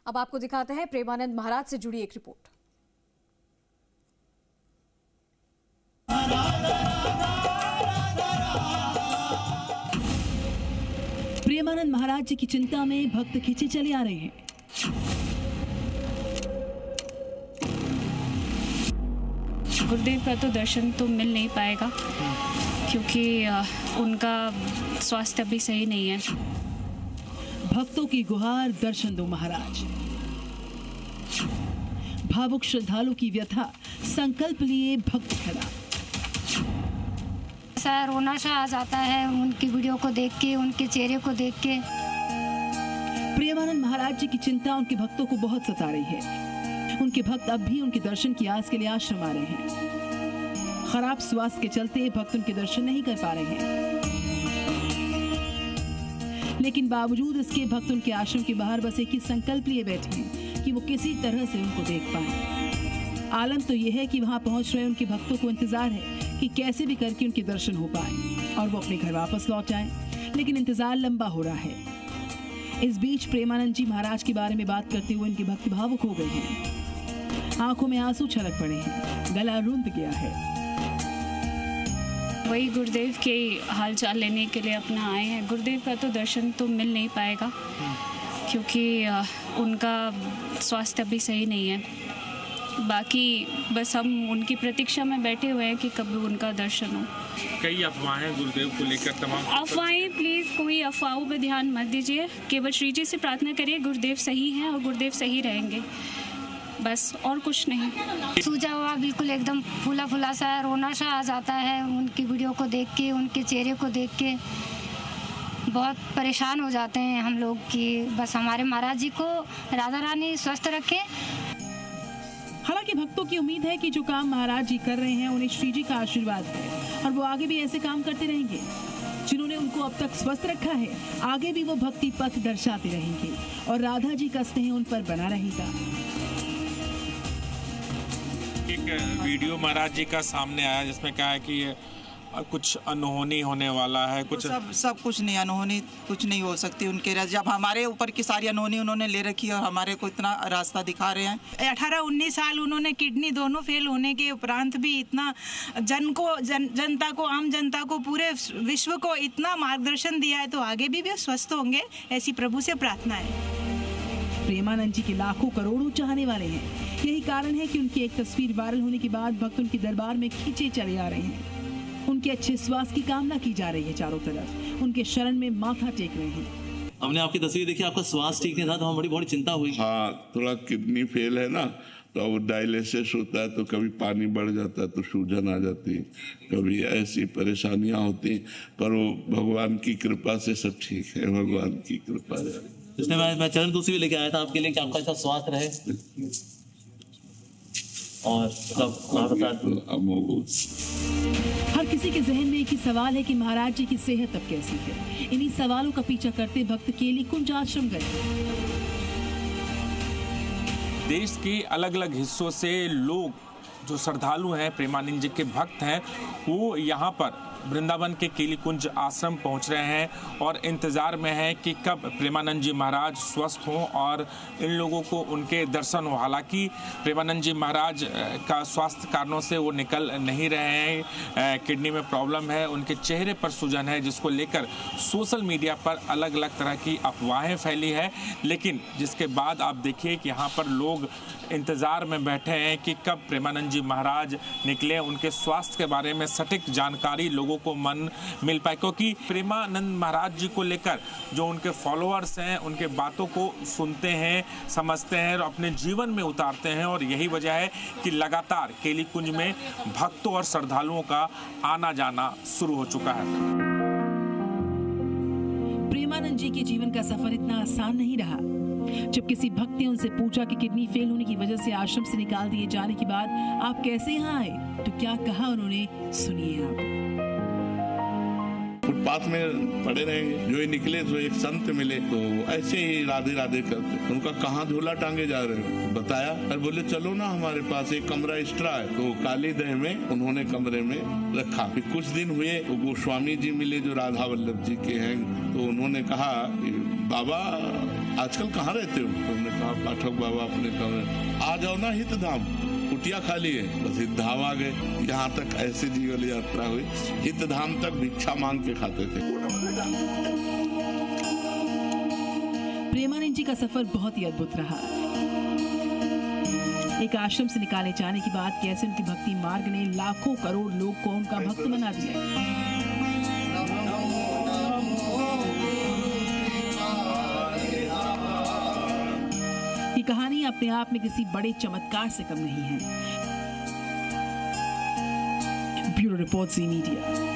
अब आपको दिखाते हैं प्रेमानंद महाराज से जुड़ी एक रिपोर्ट। प्रेमानंद महाराज जी की चिंता में भक्त खींचे चले आ रहे हैं। गुरुदेव का तो दर्शन तो मिल नहीं पाएगा क्योंकि उनका स्वास्थ्य अभी सही नहीं है। भक्तों की गुहार, दर्शन दो महाराज। भावुक श्रद्धालु की व्यथा, संकल्प लिए भक्त खड़ा। सर रोना सा आ जाता है उनकी वीडियो को देख के, उनके चेहरे को देख के। प्रेमानंद महाराज जी की चिंता उनके भक्तों को बहुत सता रही है। उनके भक्त अब भी उनके दर्शन की आस के लिए आश्रम आ रहे हैं। खराब स्वास्थ्य के चलते भक्त उनके दर्शन नहीं कर पा रहे हैं, लेकिन बावजूद इसके भक्त उनके आश्रम के बाहर बस एक ही संकल्प लिए बैठे हैं कि वो किसी तरह से उनको देख पाए। आलम तो यह है कि वहां पहुंच रहे उनके भक्तों को इंतजार है कि कैसे भी करके उनके दर्शन हो पाए और वो अपने घर वापस लौट जाएं, लेकिन इंतजार लंबा हो रहा है। इस बीच प्रेमानंद जी महाराज के बारे में बात करते हुए उनके भक्त भावुक हो गए हैं। आंखों में आंसू छलक पड़े हैं, गला रुंध गया है। वही गुरुदेव के हालचाल लेने के लिए अपना आए हैं। गुरुदेव का तो दर्शन तो मिल नहीं पाएगा क्योंकि उनका स्वास्थ्य अभी सही नहीं है। बाकी बस हम उनकी प्रतीक्षा में बैठे हुए हैं कि कभी उनका दर्शन हो। कई अफवाहें गुरुदेव को लेकर तमाम अफवाहें, प्लीज़ कोई अफवाहों पर ध्यान मत दीजिए। केवल श्री जी से प्रार्थना करिए गुरुदेव सही हैं और गुरुदेव सही रहेंगे, बस और कुछ नहीं। सूजा हुआ बिल्कुल एकदम फूला फूला सा, रोना सा आ जाता है उनकी वीडियो को देख के, उनके चेहरे को देख के। बहुत परेशान हो जाते हैं हम लोग कि बस हमारे महाराज जी को राधा रानी स्वस्थ रखे। हालांकि भक्तों की उम्मीद है कि जो काम महाराज जी कर रहे हैं उन्हें श्री जी का आशीर्वाद है और वो आगे भी ऐसे काम करते रहेंगे। जिन्होंने उनको अब तक स्वस्थ रखा है, आगे भी वो भक्ति पथ दर्शाते रहेंगे और राधा जी का स्नेह उन पर बना रहेगा। एक वीडियो महाराज जी का सामने आया जिसमें कहा है कि कुछ अनहोनी होने वाला है। कुछ सब कुछ नहीं, अनहोनी कुछ नहीं हो सकती उनके। जब हमारे ऊपर की सारी अनहोनी उन्होंने ले रखी है और हमारे को इतना रास्ता दिखा रहे हैं। 18-19 साल उन्होंने किडनी दोनों फेल होने के उपरांत भी इतना जनता को, आम जनता को, पूरे विश्व को इतना मार्गदर्शन दिया है, तो आगे भी वे स्वस्थ होंगे, ऐसी प्रभु से प्रार्थना है। प्रेमानंद जी के लाखों करोड़ों चाहने वाले हैं। यही कारण है कि उनकी एक तस्वीर वायरल होने के बाद भक्त उनके दरबार में खींचे चले आ रहे हैं। उनके अच्छे स्वास्थ्य की कामना की जा रही है, चारों तरफ उनके शरण में माथा टेक रहे हैं। हमने आपकी तस्वीर देखी, आपका स्वास्थ्य ठीक नहीं था, तो हमें बड़ी चिंता हुई। हाँ, थोड़ा किडनी फेल है ना, तो वो डायलिसिस होता है तो कभी पानी बढ़ जाता है तो सूजन आ जाती, कभी ऐसी परेशानियां होती, पर वो भगवान की कृपा से सब ठीक है। भगवान की कृपा है। इसलिए मैं चरण दूसरी भी लेके आया था आपके लिए कि आपका ऐसा स्वास्थ्य रहे और हर किसी के जहन में एक ही सवाल है कि महाराज जी की सेहत अब कैसी है। इन्हीं सवालों का पीछा करते भक्त केली कुंज आश्रम गए। देश के अलग अलग हिस्सों से लोग जो श्रद्धालु हैं, प्रेमानंद जी के भक्त हैं, वो यहाँ पर वृंदावन के केली कुंज आश्रम पहुँच रहे हैं और इंतज़ार में हैं कि कब प्रेमानंद जी महाराज स्वस्थ हों और इन लोगों को उनके दर्शन हो। हालांकि प्रेमानंद जी महाराज का स्वास्थ्य कारणों से वो निकल नहीं रहे हैं। किडनी में प्रॉब्लम है, उनके चेहरे पर सूजन है, जिसको लेकर सोशल मीडिया पर अलग अलग तरह की अफवाहें फैली है। लेकिन जिसके बाद आप देखिए कि यहाँ पर लोग इंतज़ार में बैठे हैं कि कब प्रेमानंद जी महाराज निकले, उनके स्वास्थ्य के बारे में सटीक जानकारी लोगों को मन मिल पाए। क्योंकि प्रेमानंद महाराज जी को लेकर जो उनके फॉलोअर्स हैं, उनके बातों को सुनते हैं, समझते हैं और अपने जीवन में उतारते हैं, और यही वजह है कि लगातार केली कुंज में भक्तों और श्रद्धालुओं का आना जाना शुरू हो चुका है। प्रेमानंद जी के जीवन का सफर इतना आसान नहीं रहा। जब किसी भक्त ने उनसे पूछा कि किडनी फेल होने की वजह से आश्रम से निकाल दिए जाने के बाद आप कैसे यहाँ आए, तो क्या कहा उन्होंने, सुनिए आप। फुटपाथ में पड़े रहेंगे, जो ही निकले तो एक संत मिले, तो ऐसे ही राधे राधे करते। उनका कहाँ झोला टांगे जा रहे हो, बताया और बोले चलो ना हमारे पास एक कमरा एक्स्ट्रा है। तो काली दह में उन्होंने कमरे में रखा। फिर कुछ दिन हुए तो गोस्वामी जी मिले जो राधा वल्लभ जी के हैं, तो उन्होंने कहा बाबा आजकल कहाँ रहते हो? उन्होंने कहा पाठक बाबा अपने कमरे, आ जाओ ना हित धाम, कुटिया खाली है। बस हित धाम आ गए। यहाँ तक ऐसी जीवन यात्रा हुई। हित धाम तक भिक्षा मांग के खाते थे। प्रेमानंद जी का सफर बहुत ही अद्भुत रहा। एक आश्रम से निकाले जाने की बात, कैसे उनकी भक्ति मार्ग ने लाखों करोड़ लोग को उनका भक्त बना दिया। ये कहानी अपने आप में किसी बड़े चमत्कार से कम नहीं है। ब्यूरो रिपोर्ट, ज़ी मीडिया।